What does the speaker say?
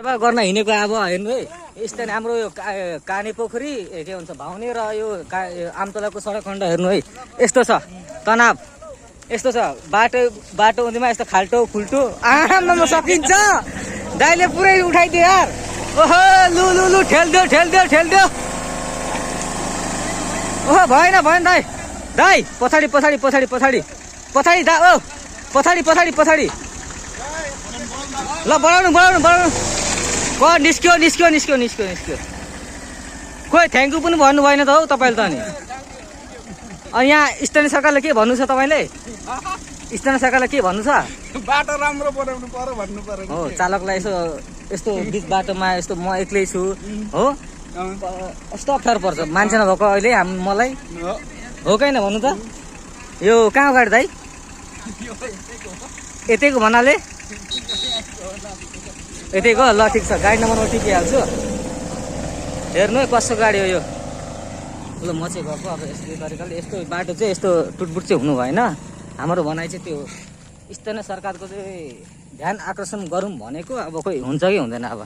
गर्न हिँडेको अब हेर्नु है यस्तो हाम्रो यो काने पोखरी के भन्छ भाउने र यो आमतलाको सडक खण्ड हेर्नु है यस्तो छ तनाव यस्तो छ बाटो उनीमा यस्तो खाल्टो खुल्टो आमा सकिन्छ दाइले पुरै उठाइदियो यार ओहो लु लु लु ठेल्दियो ओहो भएन दाइ पछाडि दा ओ पछाडि ल बढाउनु निस्क्यो खोइ थ्याङ्क यू पनि भन्नु भएन त हौ तपाईँले त अनि यहाँ स्थानीय सरकारले के भन्नु छ तपाईँले स्थानीय सरकारलाई के भन्नु छ बाटो राम्रो बनाउनु पर्यो भन्नु पर्यो हो चालकलाई यस्तो बिच बाटोमा यस्तो म एक्लै छु हो यस्तो अप्ठ्यारो पर्छ मान्छे नभएको अहिले मलाई हो कैन भन्नु त यो कहाँ गाडी दाइ यतैको भन्नाले यतैको ल ठिक छ गाडी नम्बर म टिपिहाल्छु हेर्नु है कसको गाडी हो यो ल म चाहिँ गएको अब यस्तो तरिकाले यस्तो बाटो चाहिँ यस्तो टुटबुट चाहिँ हुनु भएन हाम्रो भनाइ चाहिँ त्यो स्थानीय सरकारको चाहिँ ध्यान आकर्षण गरौँ भनेको अब खोइ हुन्छ कि हुँदैन अब